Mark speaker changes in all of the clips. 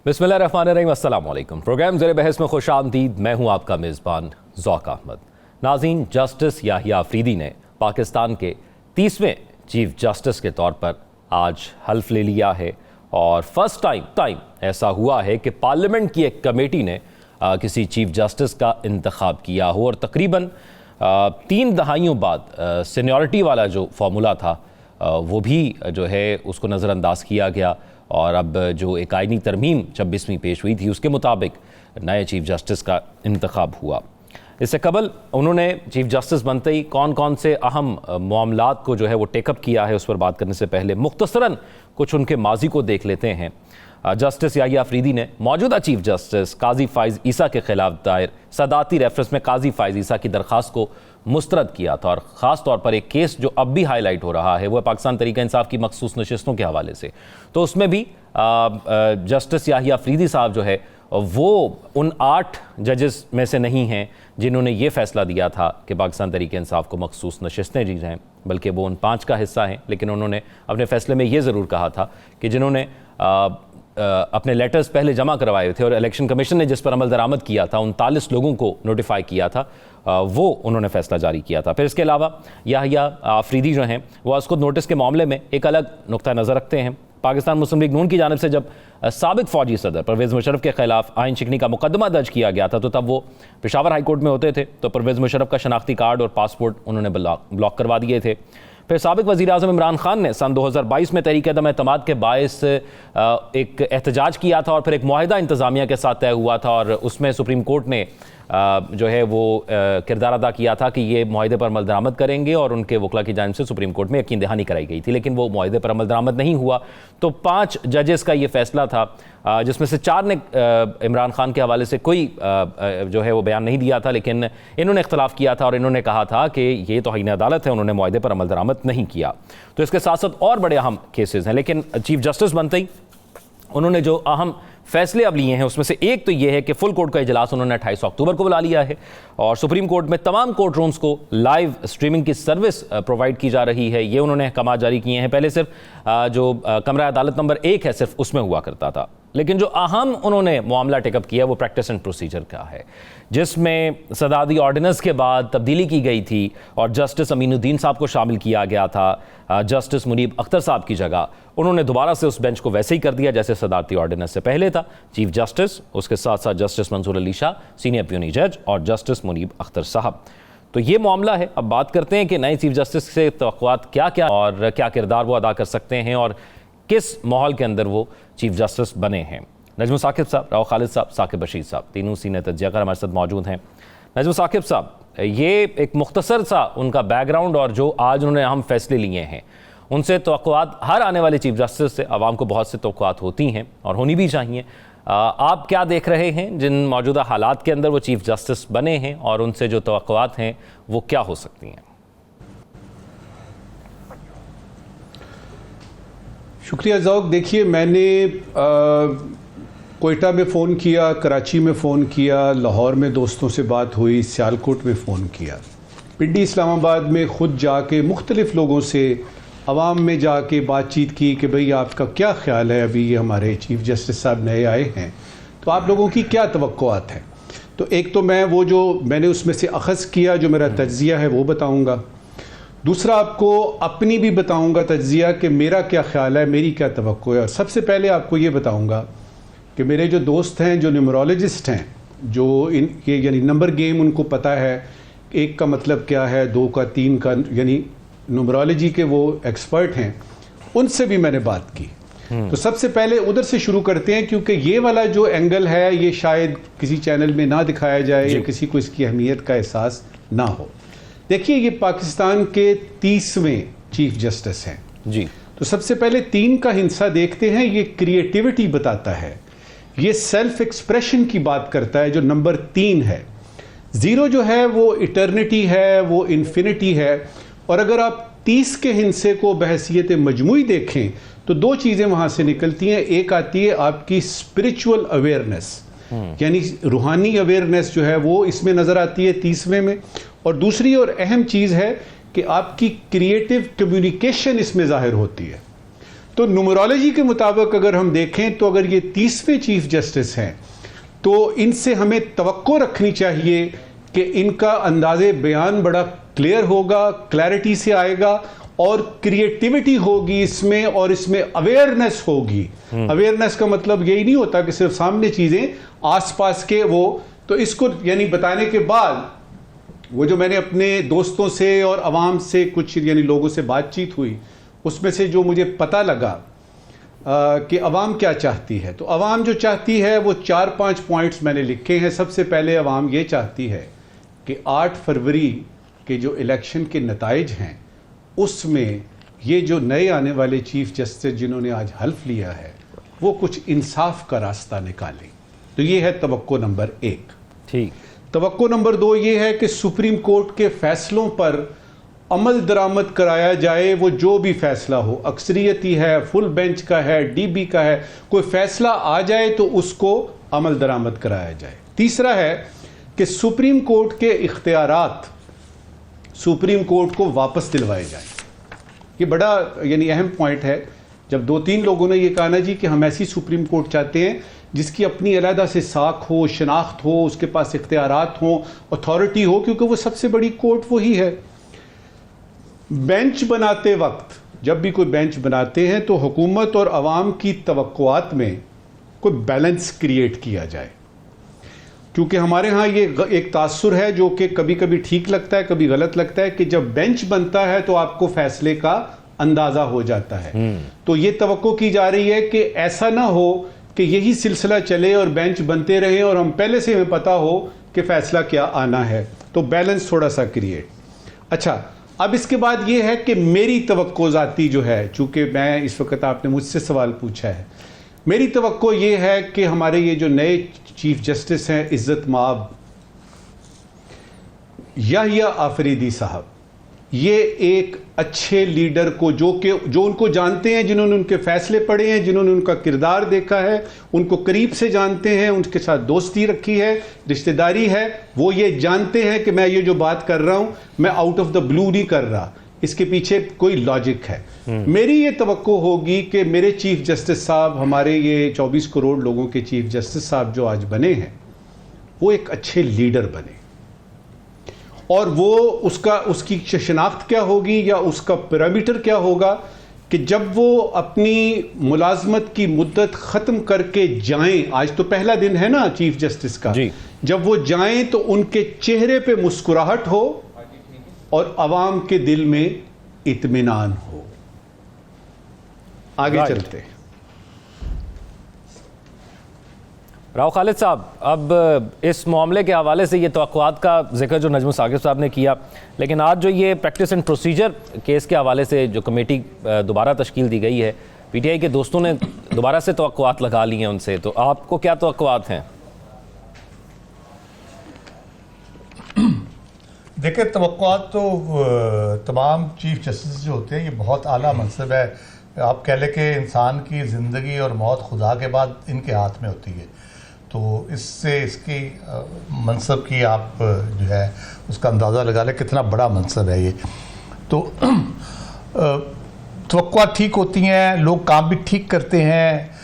Speaker 1: बिस्मिल्लाहिर्रहमानिर्रहीम, अस्सलाम वालेकुम। प्रोग्राम ज़ेरे बहस में खुश आमदीद। मैं हूँ आपका मेज़बान ज़ौक अहमद। नाज़रीन, जस्टिस याहिया अफरीदी ने पाकिस्तान के 30वें चीफ जस्टिस के तौर पर आज हल्फ ले लिया है और फर्स्ट टाइम ऐसा हुआ है कि पार्लियामेंट की एक कमेटी ने किसी चीफ जस्टिस का इंतखाब किया हो और तकरीबन 3 दहाइयों बाद सीनियरिटी वाला जो फार्मूला था वो भी जो है उसको नज़रअंदाज किया गया और अब जो एक आइनी तरमीम 26वीं पेश हुई थी उसके मुताबिक नए चीफ जस्टिस का इंतखाब हुआ। इससे कबल उन्होंने चीफ जस्टिस बनते ही कौन कौन से अहम मामलात को जो है वो टेकअप किया है उस पर बात करने से पहले मुख्तसरन कुछ उनके माजी को देख लेते हैं। जस्टिस याहिया अफरीदी ने मौजूदा चीफ जस्टिस काजी फाइज ईसा के खिलाफ दायर सदाती रेफरेंस में काजी फाइज ईसा की दरख्वास्त को मुस्तरद किया था और ख़ास तौर पर एक केस जो अब भी हाईलाइट हो रहा है वो पाकिस्तान तरीका इंसाफ की मखसूस नशिस्तों के हवाले से। तो उसमें भी जस्टिस याहिया अफरीदी साहब जो है वो उन 8 जजेस में से नहीं हैं जिन्होंने ये फैसला दिया था कि पाकिस्तान तरीके इंसाफ को मखसूस नशिस्तें दी जाएँ, बल्कि वो उन 5 का हिस्सा हैं। लेकिन उन्होंने अपने फैसले में ये ज़रूर कहा था कि जिन्होंने अपने लेटर्स पहले जमा करवाए थे और इलेक्शन कमीशन ने जिस पर अमल दरामद किया था 39 लोगों को नोटिफाई किया था वो उन्होंने फैसला जारी किया था। फिर इसके अलावा याहिया अफरीदी जो हैं वो असकुद नोटिस के मामले में एक अलग नुक्ता नज़र रखते हैं। पाकिस्तान मुस्लिम लीग नून की जानिब से जब साबिक फ़ौजी सदर परवेज़ मुशर्रफ के खिलाफ आइन शिकनी का मुकदमा दर्ज किया गया था तो तब वो पेशावर हाई कोर्ट में होते थे, तो परवेज़ मुशर्रफ का शनाख्ती कार्ड और पासपोर्ट उन्होंने ब्लॉक करवा दिए थे। फिर साबिक वज़ीर आज़म इमरान खान ने सन 2022 में तहरीक अदम एतमाद के बायस एक एहतजाज किया था और फिर एक मुआहिदा इंतज़ामिया के साथ तय हुआ था और उसमें सुप्रीम कोर्ट ने जो है वो किरदार अदा किया था कि ये मुआहिदे पर अमल दरामद करेंगे और उनके वकला की जानिब से सुप्रीम कोर्ट में यकीन दहानी कराई गई थी, लेकिन वो मुआहिदे पर अमल दरामद नहीं हुआ। तो 5 जजेस का ये फैसला था जिसमें से 4 ने इमरान खान के हवाले से कोई जो है वो बयान नहीं दिया था, लेकिन इन्होंने इख्तलाफ किया था और इन्होंने कहा था कि ये तौहीन अदालत है, उन्होंने मुआहिदे पर अमल दरामद नहीं किया। तो इसके साथ साथ और बड़े अहम केसेस हैं, लेकिन चीफ जस्टिस बनते ही उन्होंने जो अहम फैसले अब लिए हैं उसमें से एक तो ये है कि फुल कोर्ट का इजलास उन्होंने 28 अक्टूबर को बुला लिया है और सुप्रीम कोर्ट में तमाम कोर्ट रूम्स को लाइव स्ट्रीमिंग की सर्विस प्रोवाइड की जा रही है। ये उन्होंने अहकाम जारी किए हैं। पहले सिर्फ जो कमरा अदालत नंबर 1 है सिर्फ उसमें हुआ करता था, लेकिन जो अहम उन्होंने मामला टेकअप किया वो प्रैक्टिस एंड प्रोसीजर का है, जिसमें सदाती ऑर्डिनेंस के बाद तब्दीली की गई थी और जस्टिस अमीनुद्दीन साहब को शामिल किया गया था जस्टिस मुनीब अख्तर साहब की जगह। उन्होंने दोबारा से उस बेंच को वैसे ही कर दिया जैसे सदाती ऑर्डिनेंस से पहले था। चीफ जस्टिस, उसके साथ साथ justice Mansoor Ali Shah senior puisne जज और जस्टिस मुनीब अख्तर साहब। तो ये मामला है। अब बात करते हैं कि नए चीफ जस्टिस से तवक्कुआत क्या क्या और क्या किरदार वो अदा कर सकते हैं और किस माहौल के अंदर वो चीफ जस्टिस बने हैं। नजम साकिब साहब, राव खालिद साहब, साकिब बशीर साहब, तीनों सीनियर तज्ज़ियाकार हमारे साथ मौजूद हैं। नजम साकिब साहब, ये एक मुख्तसर सा उनका बैकग्राउंड और जो आज उन्होंने अहम फैसले लिए हैं उनसे तवक्कुआत हर आने वाले चीफ जस्टिस से आवाम को बहुत से तवक्कुआत होती हैं और होनी भी चाहिए। आप क्या देख रहे हैं जिन मौजूदा हालात के अंदर वो चीफ जस्टिस बने हैं और उनसे जो तवक्कुआत हैं वो क्या हो सकती हैं?
Speaker 2: शुक्रिया ज़ौक। देखिए, मैंने कोयटा में फ़ोन किया, कराची में फ़ोन किया, लाहौर में दोस्तों से बात हुई, सियालकोट में फ़ोन किया, पिंडी इस्लामाबाद में ख़ुद जाके मुख्तलिफ़ लोगों से आवाम में जाके बातचीत की कि भाई आपका क्या ख्याल है, अभी ये हमारे चीफ जस्टिस साहब नए आए हैं तो आप लोगों की क्या तवक्कुआत है। तो एक तो मैं वो जो मैंने उसमें से अख़ज़ किया जो मेरा तज्ज़िया है वो बताऊँगा, दूसरा आपको अपनी भी बताऊंगा तज्ज़िया कि मेरा क्या ख्याल है, मेरी क्या तवक्को है। और सबसे पहले आपको ये बताऊंगा कि मेरे जो दोस्त हैं जो न्यूमरोलॉजिस्ट हैं, जो इनके यानी नंबर गेम उनको पता है, 1 का मतलब क्या है, 2 का, 3 का, यानी न्यूमरोलॉजी के वो एक्सपर्ट हैं, उनसे भी मैंने बात की। तो सबसे पहले उधर से शुरू करते हैं क्योंकि ये वाला जो एंगल है ये शायद किसी चैनल में ना दिखाया जाए या किसी को इसकी अहमियत का एहसास ना हो। देखिए, ये पाकिस्तान के 30वें चीफ जस्टिस हैं
Speaker 1: जी।
Speaker 2: तो सबसे पहले 3 का हिस्सा देखते हैं। ये क्रिएटिविटी बताता है, ये सेल्फ एक्सप्रेशन की बात करता है जो नंबर 3 है। 0 जो है वो इटर्निटी है, वो इन्फिनिटी है। और अगर आप 30 के हिस्से को बहसियत मजमूई देखें तो 2 चीज़ें वहाँ से निकलती हैं। एक आती है आपकी स्पिरिचुअल अवेयरनेस, यानी रूहानी अवेयरनेस जो है वो इसमें नज़र आती है 30वें में। और दूसरी और अहम चीज़ है कि आपकी क्रिएटिव कम्युनिकेशन इसमें ज़ाहिर होती है। तो न्यूमरोलॉजी के मुताबिक अगर हम देखें तो अगर ये 30वें चीफ जस्टिस हैं तो इनसे हमें तवक्को रखनी चाहिए कि इनका अंदाज़े बयान बड़ा क्लियर होगा, क्लैरिटी से आएगा और क्रिएटिविटी होगी इसमें, और इसमें अवेयरनेस होगी। अवेयरनेस का मतलब यही नहीं होता कि सिर्फ सामने चीज़ें आसपास के वो, तो इसको यानी बताने के बाद वो जो मैंने अपने दोस्तों से और आवाम से कुछ यानी लोगों से बातचीत हुई, उसमें से जो मुझे पता लगा कि अवाम क्या चाहती है, तो अवाम जो चाहती है वो 4-5 पॉइंट्स मैंने लिखे हैं। सबसे पहले अवाम ये चाहती है कि 8 फरवरी के जो इलेक्शन के नताइज हैं उसमें ये जो नए आने वाले चीफ जस्टिस जिन्होंने आज हल्फ लिया है वो कुछ इंसाफ का रास्ता निकालें। तो ये है तवक्को नंबर 1।
Speaker 1: ठीक।
Speaker 2: तवक्को नंबर 2 ये है कि सुप्रीम कोर्ट के फैसलों पर अमल दरामद कराया जाए। वो जो भी फैसला हो, अक्सरियती है, फुल बेंच का है, डीबी का है, कोई फैसला आ जाए तो उसको अमल दरामद कराया जाए। तीसरा है कि सुप्रीम कोर्ट के इख्तियारात सुप्रीम कोर्ट को वापस दिलवाए जाए। ये बड़ा यानी अहम पॉइंट है। जब 2-3 लोगों ने ये कहा ना जी कि हम ऐसी सुप्रीम कोर्ट चाहते हैं जिसकी अपनी अलहदा से साख हो, शनाख्त हो, उसके पास इख्तियारात हो, अथॉरिटी हो, क्योंकि वो सबसे बड़ी कोर्ट वही है। बेंच बनाते वक्त, जब भी कोई बेंच बनाते हैं तो हुकूमत और अवाम की तवक्कुआत में कोई बैलेंस क्रिएट किया जाए, क्योंकि हमारे यहाँ ये एक तासुर है जो कि कभी कभी ठीक लगता है, कभी गलत लगता है कि जब बेंच बनता है तो आपको फैसले का अंदाजा हो जाता है। तो ये तवक्को की जा रही है कि ऐसा ना हो कि यही सिलसिला चले और बेंच बनते रहे और हम पहले से हमें पता हो कि फैसला क्या आना है। तो बैलेंस थोड़ा सा क्रिएट। अच्छा, अब इसके बाद ये है कि मेरी तवक्को ज़ाती जो है, चूँकि मैं इस वक्त आपने मुझसे सवाल पूछा है, मेरी तवक्को ये है कि हमारे ये जो नए चीफ जस्टिस हैं इज़्ज़त माब याहिया आफरीदी साहब, ये एक अच्छे लीडर को जो उनको जानते हैं, जिन्होंने उनके फैसले पढ़े हैं, जिन्होंने उनका किरदार देखा है, उनको करीब से जानते हैं, उनके साथ दोस्ती रखी है, रिश्तेदारी है, वो ये जानते हैं कि मैं ये जो बात कर रहा हूँ मैं आउट ऑफ द ब्लू नहीं कर रहा, इसके पीछे कोई लॉजिक है। मेरी ये तवक्को होगी कि मेरे चीफ जस्टिस साहब, हमारे ये 24 करोड़ लोगों के चीफ जस्टिस साहब जो आज बने हैं, वो एक अच्छे लीडर बने। और वो उसकी शनाख्त क्या होगी या उसका पैरामीटर क्या होगा कि जब वो अपनी मुलाजमत की मुद्दत ख़त्म करके जाएं, आज तो पहला दिन है ना चीफ जस्टिस का, जब वो जाएं तो उनके चेहरे पे मुस्कुराहट हो और आवाम के दिल में इत्मीनान हो। आगे चलते हैं।
Speaker 1: राव खालिद साहब, अब इस मामले के हवाले से ये तवक्कुआत का जिक्र जो नजमुल साकिब साहब ने किया, लेकिन आज जो ये प्रैक्टिस एंड प्रोसीजर केस के हवाले से जो कमेटी दोबारा तश्कील दी गई है, पीटीआई के दोस्तों ने दोबारा से तवक्कुआत लगा ली हैं उनसे, तो आपको क्या तवक्कुआत हैं?
Speaker 3: देखिए, तवक्कुआत तो तमाम चीफ जस्टिस जो होते हैं ये बहुत आला मनसब है। आप कह लें कि इंसान की ज़िंदगी और मौत खुदा के बाद इनके हाथ में होती है, तो इससे इसकी मनसब की आप जो है उसका अंदाज़ा लगा लें कितना बड़ा मनसब है ये। तो तवक्कुआत ठीक होती हैं, लोग काम भी ठीक करते हैं।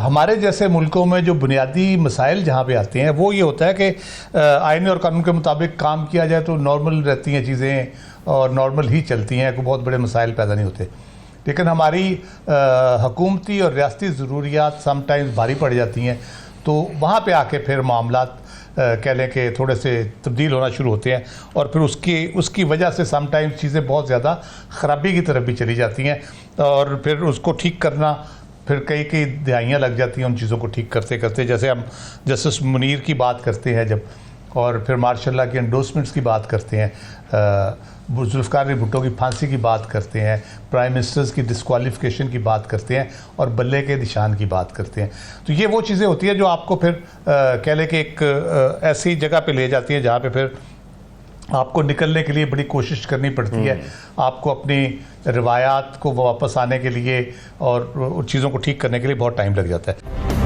Speaker 3: हमारे जैसे मुल्कों में जो बुनियादी मसाइल जहाँ पे आते हैं वो ये होता है कि आईन और कानून के मुताबिक काम किया जाए तो नॉर्मल रहती हैं चीज़ें और नॉर्मल ही चलती हैं, कोई बहुत बड़े मसाइल पैदा नहीं होते। लेकिन हमारी हुकूमती और रियासती ज़रूरियात समटाइम्स भारी पड़ जाती हैं, तो वहाँ पे आके फिर मामलात कह लें कि थोड़े से तब्दील होना शुरू होते हैं और फिर उसकी वजह से समटाइम्स चीज़ें बहुत ज़्यादा ख़राबी की तरफ भी चली जाती हैं और फिर उसको ठीक करना फिर कई दहाइयाँ लग जाती हैं उन चीज़ों को ठीक करते करते। जैसे हम जस्टिस मुनीर की बात करते हैं जब, और फिर मार्शल्लाह की एंडोर्समेंट्स की बात करते हैं, जुल्फ़िकार अली भुट्टो की फांसी की बात करते हैं, प्राइम मिनिस्टर्स की डिस्क्वालिफिकेशन की बात करते हैं और बल्ले के निशान की बात करते हैं। तो ये वो चीज़ें होती हैं जो आपको फिर कह लें कि एक ऐसी जगह पे ले जाती हैं जहाँ पे फिर आपको निकलने के लिए बड़ी कोशिश करनी पड़ती है, आपको अपनी रिवायात को वापस आने के लिए और चीज़ों को ठीक करने के लिए बहुत टाइम लग जाता है।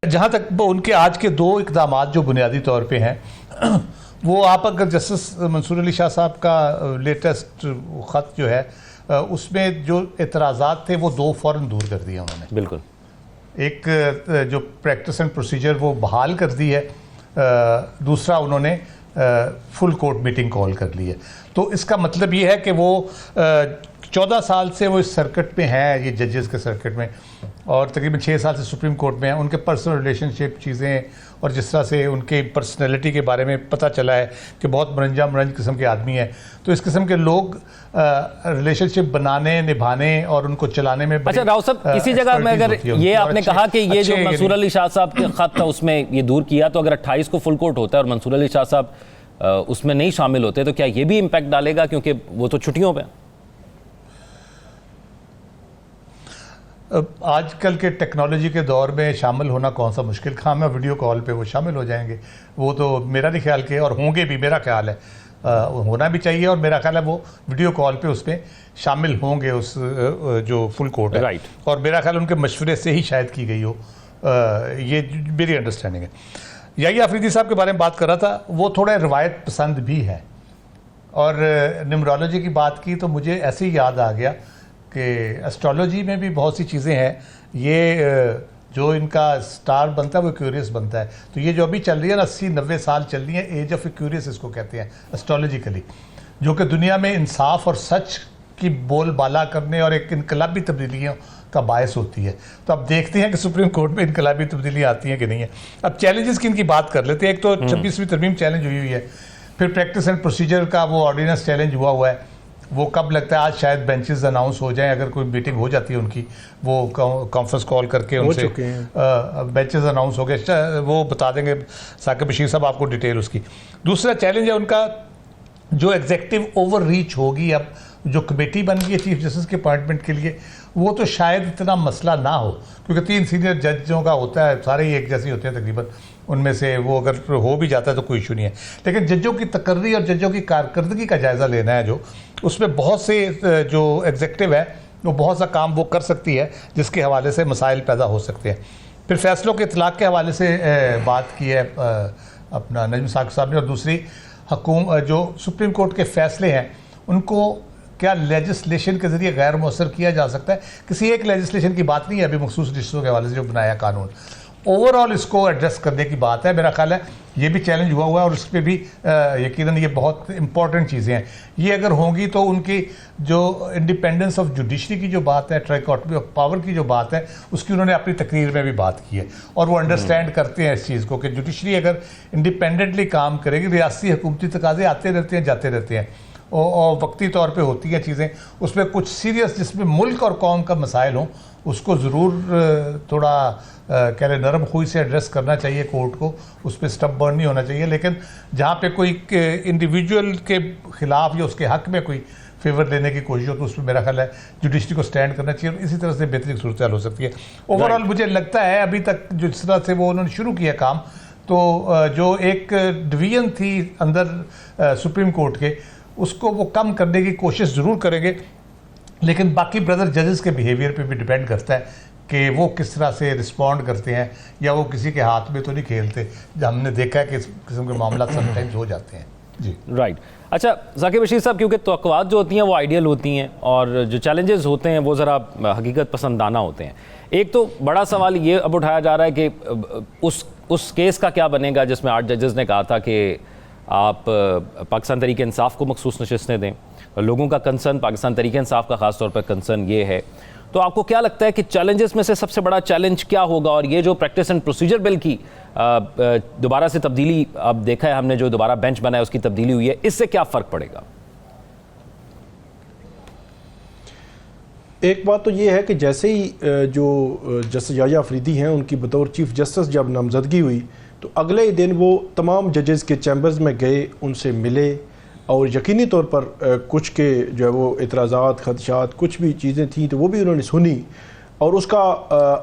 Speaker 3: जहाँ तक उनके आज के 2 इकदाम जो बुनियादी तौर पे हैं वो आप अगर जस्टिस मंसूर अली शाह साहब का लेटेस्ट ख़त जो है उसमें जो एतराज़ात थे वो 2 फ़ौरन दूर कर दिए उन्होंने।
Speaker 1: बिल्कुल।
Speaker 3: एक जो प्रैक्टिस एंड प्रोसीजर वो बहाल कर दी है, दूसरा उन्होंने फुल कोर्ट मीटिंग कॉल कर ली है। तो इसका मतलब ये है कि वो 14 साल से वो इस सर्किट में हैं, ये जजेस के सर्किट में, और तकरीबन 6 साल से सुप्रीम कोर्ट में हैं। उनके पर्सनल रिलेशनशिप चीज़ें और जिस तरह से उनके पर्सनैलिटी के बारे में पता चला है कि बहुत मनरंज किस्म के आदमी हैं, तो इस किस्म के लोग रिलेशनशिप बनाने, निभाने और उनको चलाने में।
Speaker 1: अच्छा राव साहब, किसी जगह में अगर ये आपने कहा कि ये जो मंसूर अली शाह साहब के खत था उसमें ये दूर किया, तो अगर 28 को फुल कोर्ट होता है और मंसूर अली शाह साहब उसमें नहीं शामिल होते, तो क्या ये भी इम्पैक्ट डालेगा, क्योंकि वो तो छुट्टियों पे?
Speaker 3: आजकल के टेक्नोलॉजी के दौर में शामिल होना कौन सा मुश्किल काम है, वीडियो कॉल पे वो शामिल हो जाएंगे। वो तो मेरा नहीं ख्याल के, और होंगे भी, मेरा ख्याल है होना भी चाहिए, और मेरा ख्याल है वो वीडियो कॉल पे उसमें शामिल होंगे, उस जो फुल कोर्ट है।
Speaker 1: राइट।
Speaker 3: और मेरा ख्याल उनके मशवरे से ही शायद की गई हो, ये मेरी अंडरस्टैंडिंग है। याहिया अफरीदी साहब के बारे में बात कर रहा था, वो थोड़े रवायत पसंद भी है, और न्यूमरोलॉजी की बात की तो मुझे ऐसे ही याद आ गया कि एस्ट्रोलॉजी में भी बहुत सी चीज़ें हैं। ये जो इनका स्टार बनता है वो एक्यूरियस बनता है, तो ये जो अभी चल रही है ना 80-90 साल चल रही है, एज ऑफ एक्यूरियस इसको कहते हैं एस्ट्रोलॉजिकली, जो कि दुनिया में इंसाफ और सच की बोलबाला करने और एक इनकलाबी तब्दीलियों का बायस होती है। तो अब देखते हैं कि सुप्रीम कोर्ट में इनकलाबी तब्दीलियाँ आती हैं कि नहीं है। अब चैलेंजेस की इनकी बात कर लेते हैं। एक तो 26वीं तरमीम चैलेंज हुई है, फिर प्रैक्टिस एंड प्रोसीजर का वो ऑर्डिनेंस चैलेंज हुआ है। वो कब लगता है, आज शायद बेंचेस अनाउंस हो जाएं, अगर कोई मीटिंग हो जाती है उनकी, वो कॉन्फ्रेंस कॉल करके उनसे बेंचेस अनाउंस हो गए, वो बता देंगे साकिब बशीर साहब आपको डिटेल उसकी। दूसरा चैलेंज है उनका जो एग्जेक्टिव ओवर रीच होगी, अब जो कमेटी बन गई है चीफ जस्टिस के अपॉइंटमेंट के लिए, वो तो शायद इतना मसला ना हो, क्योंकि 3 सीनियर जजों का होता है, सारे ही एक जैसे होते हैं तकरीबन, उनमें से वो अगर हो भी जाता है तो कोई इशू नहीं है। लेकिन जजों की तकर्री और जजों की कारकर्दगी का जायज़ा लेना है, जो उसमें बहुत से जो एग्जेक्टिव है वो बहुत सा काम वो कर सकती है, जिसके हवाले से मसाइल पैदा हो सकते हैं। फिर फैसलों के इतलाक़ के हवाले से बात की है अपना नजम साकिब साहब ने, और दूसरी जो सुप्रीम कोर्ट के फैसले हैं उनको क्या लेजिस्लेशन के ज़रिए गैर मौसर किया जा सकता है। किसी एक लेजिस्लेशन की बात नहीं है अभी मखसूस रिश्तों के हवाले से जो बनाया कानून, ओवरऑल इसको एड्रेस करने की बात है। मेरा ख्याल है ये भी चैलेंज हुआ है, और उस पर भी यकीनन ये बहुत इंपॉर्टेंट चीज़ें हैं। ये अगर होंगी तो उनकी जो इंडिपेंडेंस ऑफ जुडिशरी की जो बात है, ट्राइकोटमी ऑफ पावर की जो बात है, उसकी उन्होंने अपनी तकरीर में भी बात की है, और वो अंडरस्टैंड करते हैं इस चीज़ को कि जुडिशरी अगर इंडिपेंडेंटली काम करेगी, रियासती हुकूमती तकाजे आते रहते हैं जाते रहते हैं, और वक्ती तौर पे होती हैं चीज़ें, उसमें कुछ सीरियस जिसमें मुल्क और कौम का मसाइल हों, उसको ज़रूर थोड़ा कह रहे नरम खुई से एड्रेस करना चाहिए कोर्ट को, उस पर स्टबबर्न नहीं होना चाहिए। लेकिन जहाँ पे कोई इंडिविजुअल के ख़िलाफ़ या उसके हक़ में कोई फेवर लेने की कोशिश हो, तो उसमें मेरा ख्याल है जुडिशरी को स्टैंड करना चाहिए, और इसी तरह से बेहतरीन सूरत हाल हो सकती है। ओवरऑल मुझे लगता है अभी तक जिस तरह से वो उन्होंने शुरू किया काम, तो जो एक डिवीजन थी अंदर सुप्रीम कोर्ट के, उसको वो कम करने की कोशिश ज़रूर करेंगे। लेकिन बाकी ब्रदर जजेस के बिहेवियर पे भी डिपेंड करता है कि वो किस तरह से रिस्पॉन्ड करते हैं, या वो किसी के हाथ में तो नहीं खेलते। हमने देखा है कि इस किस्म के मामला समटाइम्स हो जाते हैं। जी
Speaker 1: राइट। अच्छा साकिब बशीर साहब, क्योंकि तवक्कुआत जो होती हैं वो आइडियल होती हैं, और जो चैलेंजेस होते हैं वो ज़रा हकीकत पसंदाना होते हैं। एक तो बड़ा सवाल ये अब उठाया जा रहा है कि उस केस का क्या बनेगा जिसमें 8 जजेस ने कहा था कि आप पाकिस्तान तहरीक इंसाफ को मखसूस नशिस्तें दें। लोगों का कंसर्न, पाकिस्तान तहरीक इंसाफ का ख़ास तौर पर कंसर्न ये है। तो आपको क्या लगता है कि चैलेंजेस में से सबसे बड़ा चैलेंज क्या होगा, और ये जो प्रैक्टिस एंड प्रोसीजर बिल की दोबारा से तब्दीली, अब देखा है हमने जो दोबारा बेंच बना है उसकी तब्दीली हुई है, इससे क्या फ़र्क पड़ेगा?
Speaker 4: एक बात तो ये है कि जैसे ही जो जस्टिस याहिया अफरीदी हैं उनकी बतौर चीफ जस्टिस जब नामजदगी हुई, तो अगले ही दिन वो तमाम जजेस के चैम्बर्स में गए, उनसे मिले, और यकीनी तौर पर कुछ के जो है वो इतराज़ात, खदशात, कुछ भी चीज़ें थी तो वो भी उन्होंने सुनी, और उसका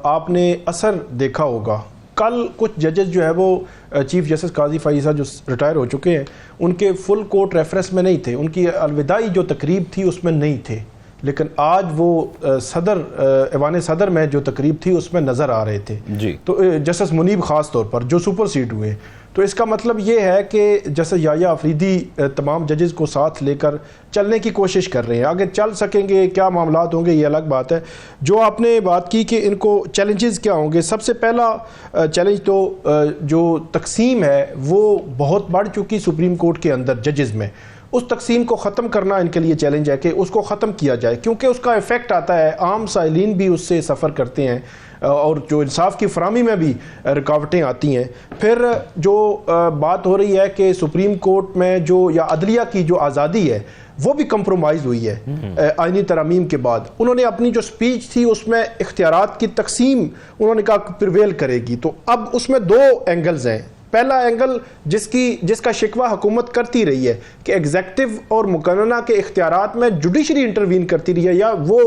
Speaker 4: आपने असर देखा होगा। कल कुछ जजेस जो है वो चीफ जस्टिस काजी फ़ाइज़ जो रिटायर हो चुके हैं, उनके फुल कोर्ट रेफरेंस में नहीं थे, उनकी अलविदाई जो तकरीब थी उसमें नहीं थे, लेकिन आज वो ऐवान सदर में जो तकरीब थी उसमें नज़र आ रहे थे
Speaker 1: जी।
Speaker 4: तो जस्टिस मुनीब ख़ास तौर पर जो सुपर सीड हुए, तो इसका मतलब ये है कि जस्टिस याह्या अफरीदी तमाम जजेस को साथ लेकर चलने की कोशिश कर रहे हैं। आगे चल सकेंगे, क्या मामलात होंगे, ये अलग बात है। जो आपने बात की कि इनको चैलेंजेस क्या होंगे, सबसे पहला चैलेंज तो जो तकसीम है वो बहुत बढ़ चुकी सुप्रीम कोर्ट के अंदर जजेस में, उस तकसीम को ख़त्म करना इनके लिए चैलेंज है कि उसको ख़त्म किया जाए, क्योंकि उसका इफ़ेक्ट आता है, आम साइलिन भी उससे सफ़र करते हैं और जो इंसाफ की फरामी में भी रुकावटें आती हैं। फिर जो बात हो रही है कि सुप्रीम कोर्ट में जो या अदलिया की जो आज़ादी है वो भी कंप्रोमाइज़ हुई है आईनी तरमीम के बाद। उन्होंने अपनी जो स्पीच थी उसमें इख्तियारात की तकसीम उन्होंने कहा प्रिवेल करेगी, तो अब उसमें दो एंगल्स हैं। पहला एंगल जिसका शिकवा हुकूमत करती रही है कि एग्जेक्टिव और मुकन्ना के इख्तियारात में जुडिशरी इंटरवीन करती रही है, या वो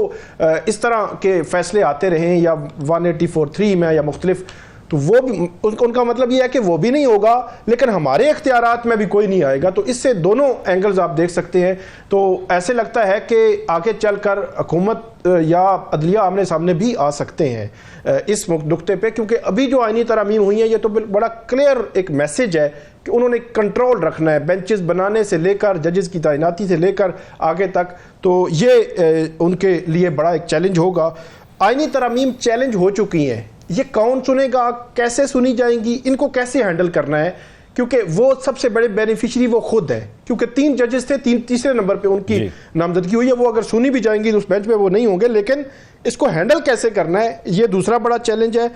Speaker 4: इस तरह के फैसले आते रहे या 184(3) में या मुख्तलिफ, तो वो भी उनका मतलब ये है कि वो भी नहीं होगा लेकिन हमारे इख्तियारात में भी कोई नहीं आएगा। तो इससे दोनों एंगल्स आप देख सकते हैं। तो ऐसे लगता है कि आगे चलकर हुकूमत या अदलिया आमने सामने भी आ सकते हैं इस नुक्ते पे, क्योंकि अभी जो आईनी तरमीम हुई है ये तो बड़ा क्लियर एक मैसेज है कि उन्होंने कंट्रोल रखना है, बेंचेस बनाने से लेकर जजेस की तैनाती से लेकर आगे तक। तो ये उनके लिए बड़ा एक चैलेंज होगा। आईनी तरमीम चैलेंज हो चुकी हैं, ये कौन सुनेगा, कैसे सुनी जाएंगी, इनको कैसे हैंडल करना है, क्योंकि वो सबसे बड़े बेनिफिशियरी वो खुद है, क्योंकि 3 जजेस थे, तीसरे नंबर पे उनकी नामजदगी हुई है। वो अगर सुनी भी जाएंगी तो उस बेंच पे वो नहीं होंगे, लेकिन इसको हैंडल कैसे करना है ये दूसरा बड़ा चैलेंज है।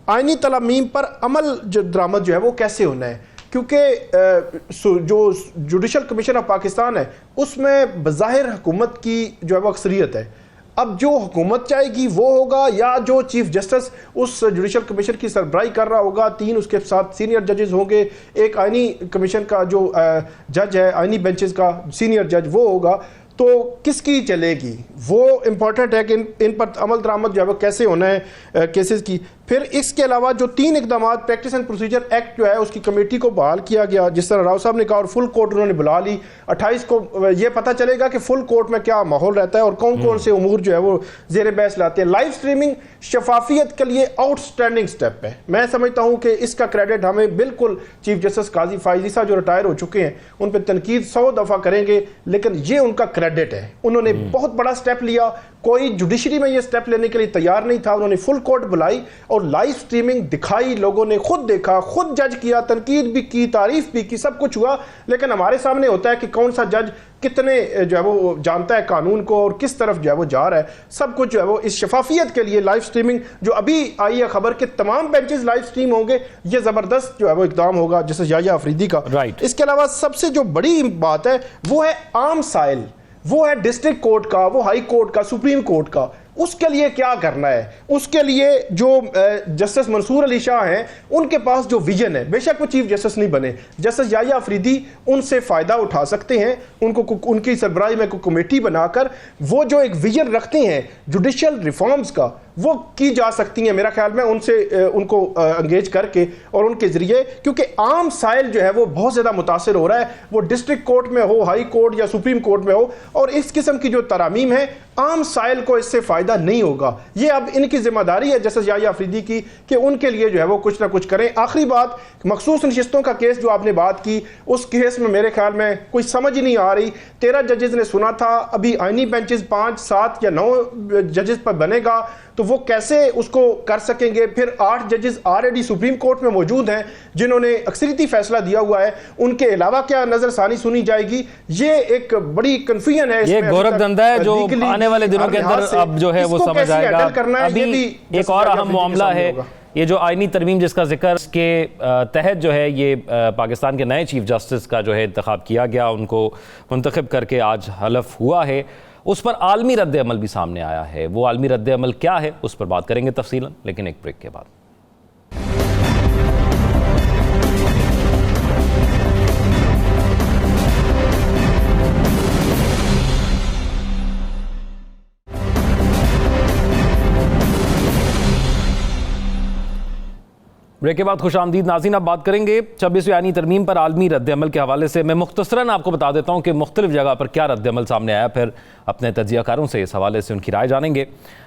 Speaker 4: आईनी तरमीम पर अमल जो दरामद जो है वो कैसे होना है, क्योंकि जो जुडिशल कमीशन ऑफ पाकिस्तान है उसमें बज़ाहिर हुकूमत की जो है वो अक्सरियत है। अब जो हुकूमत चाहेगी वो होगा, या जो चीफ जस्टिस उस जुडिशल कमीशन की सरबराही कर रहा होगा, 3 उसके साथ सीनियर जजेस होंगे, एक आईनी कमीशन का जो जज है, आईनी बेंचेस का सीनियर जज वो होगा, तो किसकी चलेगी वो इम्पॉर्टेंट है कि इन पर अमल दरामद जो है वो कैसे होना है केसेस की। फिर इसके अलावा जो 3 इकदाम प्रैक्टिस एंड प्रोसीजर एक्ट जो है उसकी कमेटी को बहाल किया गया, जिस तरह राव साहब ने कहा, और फुल कोर्ट उन्होंने बुला ली। 28 को ये पता चलेगा कि फुल कोर्ट में क्या माहौल रहता है और कौन कौन से उमूर जो है वो जेर बहस लाते हैं। लाइव स्ट्रीमिंग शफाफियत के लिए आउटस्टैंडिंग स्टेप है। मैं समझता हूँ कि इसका क्रेडिट हमें बिल्कुल चीफ जस्टिस काजी फायजी साहब जो रिटायर हो चुके हैं उन पर तनकीद 100 दफ़ा करेंगे, लेकिन ये उनका क्रेडिट है। उन्होंने बहुत बड़ा स्टेप लिया, कोई जुडिशरी में ये स्टेप लेने के लिए तैयार नहीं था। उन्होंने फुल कोर्ट बुलाई और लाइव स्ट्रीमिंग दिखाई, लोगों ने खुद देखा, खुद जज किया, तनकीद भी की, तारीफ भी की, सब कुछ हुआ। लेकिन हमारे सामने होता है कि कौन सा जज कितने जो है वो जानता है कानून को और किस तरफ जो है वो जा रहा है। सब कुछ जो है वो इस शफाफियत के लिए लाइव स्ट्रीमिंग जो अभी आई है खबर के तमाम बेंचेस लाइव स्ट्रीम होंगे, ये जबरदस्त जो है वो इकदाम होगा जैसे याह्या अफरीदी का। इसके अलावा सबसे जो बड़ी बात है वो है आम साइल, वो है डिस्ट्रिक्ट कोर्ट का, वो हाई कोर्ट का, सुप्रीम कोर्ट का। उसके लिए क्या करना है, उसके लिए जो जस्टिस मंसूर अली शाह हैं उनके पास जो विजन है, बेशक वो चीफ जस्टिस नहीं बने, जस्टिस याह्या अफरीदी उनसे फ़ायदा उठा सकते हैं। उनको उनकी सरबराही में कोई कमेटी बनाकर वो जो एक विजन रखते हैं जुडिशल रिफॉर्म्स का, वो की जा सकती हैं मेरा ख्याल में उनसे उनको एंगेज करके और उनके ज़रिए, क्योंकि आम साइल जो है वो बहुत ज़्यादा मुतासर हो रहा है, वो डिस्ट्रिक्ट कोर्ट में हो, हाई कोर्ट या सुप्रीम कोर्ट में हो, और इस किस्म की जो तरामीम है आम साइल को इससे फ़ायदा नहीं होगा। ये अब इनकी जिम्मेदारी है जस्टिस याह्या अफरीदी की कि उनके लिए जो है वो कुछ ना कुछ करें। आखिरी बात, मखसूस नशिस्तों का केस जो आपने बात की, उस केस में मेरे ख्याल में कोई समझ ही नहीं आ रही। 13 जजेस ने सुना था, अभी आईनी बेंचेस 5, 7 या 9 जजेस पर बनेगा, तो वो कैसे उसको कर सकेंगे। फिर 8 जजेस ऑलरेडी सुप्रीम कोर्ट में मौजूद हैं जिन्होंने अक्सरियती फैसला दिया हुआ है, उनके अलावा क्या नजरसानी सुनी जाएगी, ये एक बड़ी कंफ्यूजन है।
Speaker 1: ये गोरख धंधा है जो आने वाले दिनों के अंदर अब जो है वो समझ आएगा। अभी एक और अहम मामला है ये जो आईनी तरमीम जिसका जिक्र के तहत जो है ये पाकिस्तान के नए चीफ जस्टिस का जो है इंतखाब किया गया, उनको मुंतखब करके आज हलफ हुआ है, उस पर आलमी रद्द अमल भी सामने आया है। वो आलमी रद्द अमल क्या है उस पर बात करेंगे तफसीलन, लेकिन एक ब्रेक के बाद। ब्रेक के बाद खुशामदीद नाज़रीन, अब बात करेंगे 26वीं आईनी तरमीम पर आलमी रद्द-ए-अमल के हवाले से। मैं मुख्तसरन आपको बता देता हूँ कि मुख्तलिफ जगह पर क्या रद्द-ए-अमल सामने आया, फिर अपने तज्ज़ियाकारों से इस हवाले से उनकी राय जानेंगे।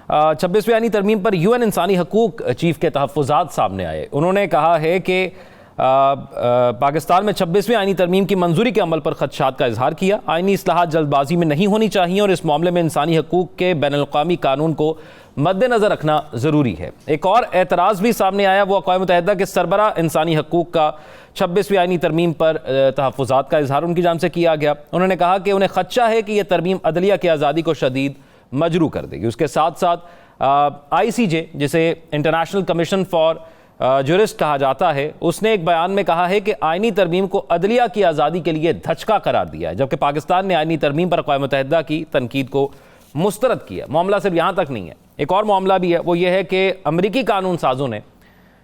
Speaker 1: 26वीं आईनी तरमीम पर UN इंसानी हकूक़ चीफ के तहफ़्फ़ुज़ात सामने आए। उन्होंने कहा है कि पाकिस्तान में 26वीं आईनी तरमीम की मंजूरी के अमल पर खदशात का इजहार किया। आईनी इस्लाहात जल्दबाजी में नहीं होनी चाहिए और इस मामले में इंसानी हकूक़ के बैनुल-अक़वामी कानून को मद्देनज़र रखना ज़रूरी है। एक और एतराज़ भी सामने आया, वो अक़वाम मुत्तहिदा के सरबराह इंसानी हकूक़ का 26वीं आईनी तरमीम पर तहफ़्फ़ुज़ात का इजहार उनकी जानिब से किया गया। उन्होंने कहा कि उन्हें ख़दशा है कि यह तरमीम अदलिया की आज़ादी को शदीद मजरू कर देगी। उसके साथ साथ ICJ, जिसे इंटरनेशनल कमीशन फॉर जुरिस्ट कहा जाता है, उसने एक बयान में कहा है कि आईनी तरमीम को अदलिया की आज़ादी के लिए धचका करार दिया है, जबकि पाकिस्तान ने आईनी तरमीम पर अक़वाम मुत्तहिदा की तनकीद को मुस्तरद किया। मामला सिर्फ यहाँ तक नहीं है, एक और मामला भी है, वो ये है कि अमरीकी कानून साजों ने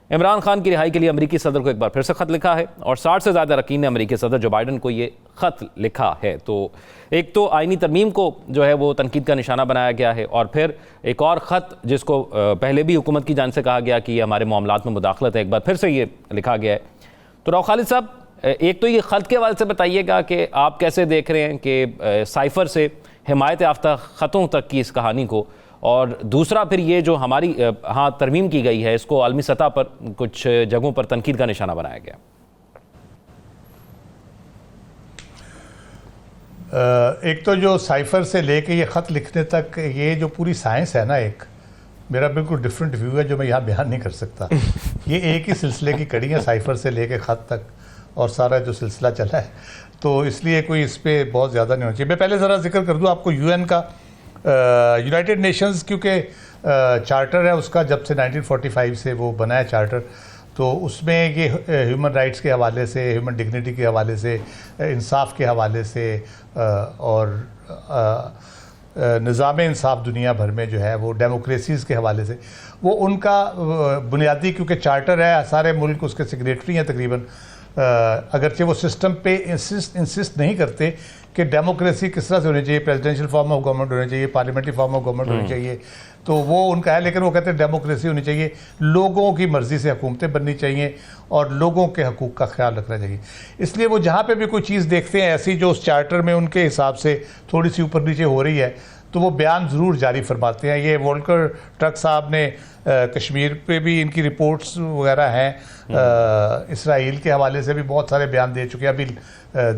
Speaker 1: इमरान खान की रिहाई के लिए अमरीकी सदर को एक बार फिर से ख़त लिखा है और 60 से ज़्यादा अरकान ने अमरीकी सदर जो बाइडन को ये ख़त लिखा है। तो एक तो आईनी तरमीम को जो है वो तनकीद का निशाना बनाया गया है, और फिर एक और ख़त जिसको पहले भी हुकूमत की जानिब से कहा गया कि ये हमारे मामलात में मुदाखलत है, एक बार फिर से ये लिखा गया है। तो राव खालिद साहब, एक तो ये ख़त के हवाले से बताइएगा कि आप कैसे देख रहे हैं कि साइफ़र से हिमायत याफ्ता ख़तों तक की इस कहानी को, और दूसरा फिर ये जो हमारी तरमीम की गई है, इसको आलमी सतह पर कुछ जगहों पर तनकीद का निशाना बनाया गया।
Speaker 3: एक तो जो साइफ़र से लेके ये ख़त लिखने तक ये जो पूरी साइंस है ना, एक मेरा बिल्कुल डिफरेंट व्यू है जो मैं यहाँ बयान नहीं कर सकता। ये एक ही सिलसिले की कड़ी है, साइफ़र से लेके ख़त तक और सारा जो सिलसिला चला है, तो इसलिए कोई इस पर बहुत ज़्यादा नहीं होना चाहिए। मैं पहले ज़रा जिक्र कर दूँ आपको UN का, यूनाइटेड नेशंस क्योंकि चार्टर है उसका, जब से 1945 से वो बना है चार्टर, तो उसमें ये ह्यूमन राइट्स के हवाले से, ह्यूमन डिग्निटी के हवाले से, इंसाफ के हवाले से और निज़ाम इंसाफ दुनिया भर में जो है वो डेमोक्रेसीज़ के हवाले से, वो उनका बुनियादी, क्योंकि चार्टर है, सारे मुल्क उसके सिग्नेटरी हैं तकरीबन, अगरचे वो सिस्टम पे इंसिस्ट नहीं करते कि डेमोक्रेसी किस तरह से होनी चाहिए, प्रेसिडेंशियल फॉर्म ऑफ गवर्नमेंट होनी चाहिए, पार्लियामेंट्री फॉर्म ऑफ गवर्नमेंट होनी चाहिए, तो वो उनका है, लेकिन वो कहते हैं डेमोक्रेसी होनी चाहिए, लोगों की मर्ज़ी से हुकूमतें बननी चाहिए और लोगों के हकूक़ का ख्याल रखना चाहिए। इसलिए वो जहाँ पे भी कोई चीज़ देखते हैं ऐसी जो उस चार्टर में उनके हिसाब से थोड़ी सी ऊपर नीचे हो रही है, तो वो बयान ज़रूर जारी फरमाते हैं। ये वोल्कर ट्रक साहब ने कश्मीर पे भी इनकी रिपोर्ट्स वगैरह हैं, इसराइल के हवाले से भी बहुत सारे बयान दे चुके हैं, अभी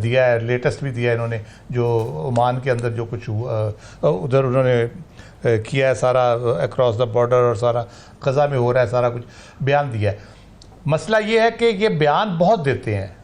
Speaker 3: दिया है, लेटेस्ट भी दिया है इन्होंने, जो ओमान के अंदर जो कुछ उधर उन्होंने किया है सारा अक्रॉस द बॉर्डर और सारा ग़ज़ा में हो रहा है, सारा कुछ बयान दिया है। मसला ये है कि ये बयान बहुत देते हैं,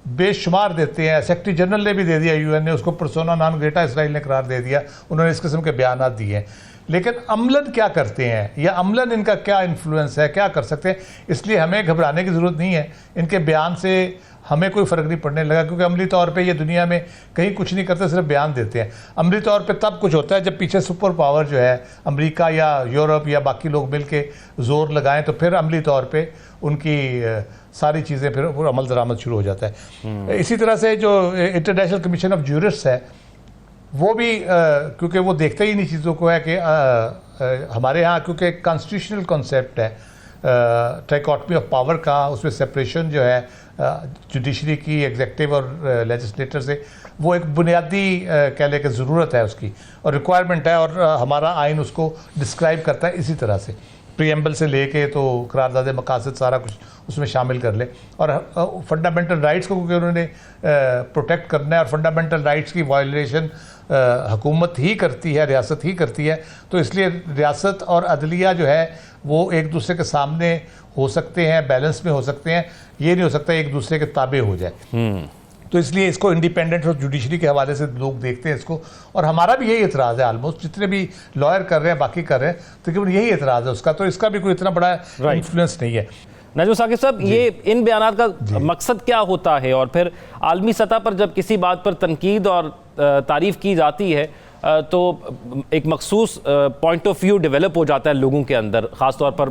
Speaker 3: बेशुमार देते हैं। सेक्रेटरी जनरल ने भी दे दिया, UN ने उसको पर्सोना नॉन ग्रेटा इसराइल ने करार दे दिया, उन्होंने इस किस्म के बयान दिए हैं, लेकिन अमलन क्या करते हैं या अमलन इनका क्या इन्फ्लुएंस है, क्या कर सकते हैं। इसलिए हमें घबराने की ज़रूरत नहीं है, इनके बयान से हमें कोई फ़र्क नहीं पड़ने लगा, क्योंकि अमली तौर पे ये दुनिया में कहीं कुछ नहीं करते, सिर्फ बयान देते हैं। अमली तौर पे तब कुछ होता है जब पीछे सुपर पावर जो है अमेरिका या यूरोप या बाकी लोग मिल के ज़ोर लगाएं, तो फिर अमली तौर पे उनकी सारी चीज़ें फिर अमल दरामद शुरू हो जाता है। इसी तरह से जो इंटरनेशनल कमीशन ऑफ ज्यूरिस्ट है, वो भी क्योंकि वो देखते ही नहीं चीज़ों को, है कि हमारे यहाँ क्योंकि कॉन्स्टिट्यूशनल कॉन्सेप्ट है ट्राइकॉटमी ऑफ पावर का, उसमें सेपरेशन जो है जुडिशरी की, एग्जेक्टिव और लेजिस्लेटर से, वो एक बुनियादी कह लें कि ज़रूरत है उसकी और रिक्वायरमेंट है, और हमारा आइन उसको डिस्क्राइब करता है इसी तरह से, प्रीएम्बल से लेके तो करारदाद मकासद सारा कुछ उसमें शामिल कर ले, और फंडामेंटल राइट्स को क्योंकि उन्होंने प्रोटेक्ट करना है, और फंडामेंटल राइट्स की वायलेशन हुकूमत ही करती है, रियासत ही करती है, तो इसलिए रियासत और अदलिया जो है वो एक दूसरे के सामने हो सकते हैं, बैलेंस में हो सकते हैं, ये नहीं हो सकता एक दूसरे के ताबे हो जाए। तो इसलिए इसको इंडिपेंडेंट और जुडिशरी के हवाले से लोग देखते हैं इसको, और हमारा भी यही एतराज़ है, ऑलमोस्ट जितने भी लॉयर कर रहे हैं, बाकी कर रहे हैं, तकरीबन यही एतराज़ है उसका, तो इसका भी कोई इतना बड़ा इन्फ्लुएंस नहीं है।
Speaker 1: नजम साकिब साहब, ये इन बयानात का मकसद क्या होता है, और फिर आलमी सतह पर जब किसी बात पर तनकीद और तारीफ़ की जाती है तो एक मखसूस पॉइंट ऑफ व्यू डेवलप हो जाता है लोगों के अंदर, ख़ास तौर पर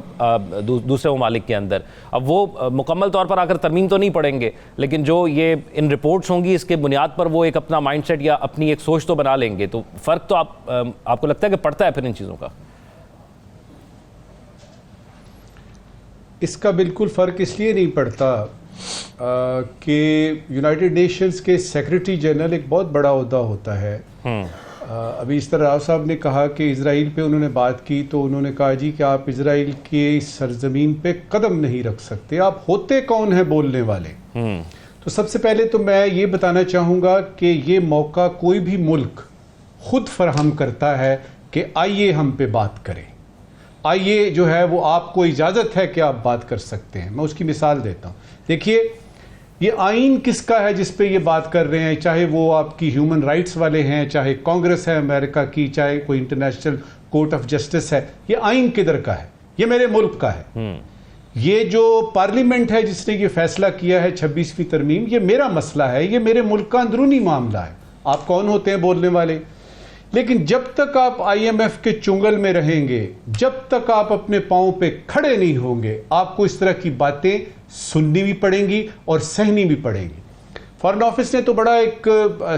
Speaker 1: दूसरे ममालिक के अंदर। अब वो मुकम्मल तौर पर आकर तरमीम तो नहीं पढ़ेंगे, लेकिन जो ये इन रिपोर्ट्स होंगी इसके बुनियाद पर वो एक अपना माइंडसेट या अपनी एक सोच तो बना लेंगे। तो फ़र्क तो आपको लगता है कि पड़ता है फिर इन चीज़ों का?
Speaker 2: इसका बिल्कुल फ़र्क इसलिए नहीं पड़ता कि यूनाइटेड नेशंस के सेक्रेटरी जनरल एक बहुत बड़ा ओहदा होता है। अभी इस तरह राव साहब ने कहा कि इजराइल पे उन्होंने बात की तो उन्होंने कहा जी कि आप इजराइल के सरजमीन पे कदम नहीं रख सकते, आप होते कौन है बोलने वाले। तो सबसे पहले तो मैं ये बताना चाहूँगा कि ये मौका कोई भी मुल्क खुद फराहम करता है कि आइए हम पे बात करें, आइए जो है वो आपको इजाज़त है कि आप बात कर सकते हैं। मैं उसकी मिसाल देता हूँ। देखिए ये आइन किसका है जिस पे ये बात कर रहे हैं, चाहे वो आपकी ह्यूमन राइट्स वाले हैं, चाहे कांग्रेस है अमेरिका की, चाहे कोई इंटरनेशनल कोर्ट ऑफ जस्टिस है, ये आइन किधर का है? ये मेरे मुल्क का है। ये जो पार्लियामेंट है जिसने ये फैसला किया है 26वीं तरमीम, ये मेरा मसला है, ये मेरे मुल्क का अंदरूनी मामला है। आप कौन होते हैं बोलने वाले? लेकिन जब तक आप IMF के चुंगल में रहेंगे, जब तक आप अपने पांव पे खड़े नहीं होंगे, आपको इस तरह की बातें सुननी भी पड़ेंगी और सहनी भी पड़ेंगी। फॉरेन ऑफिस ने तो बड़ा एक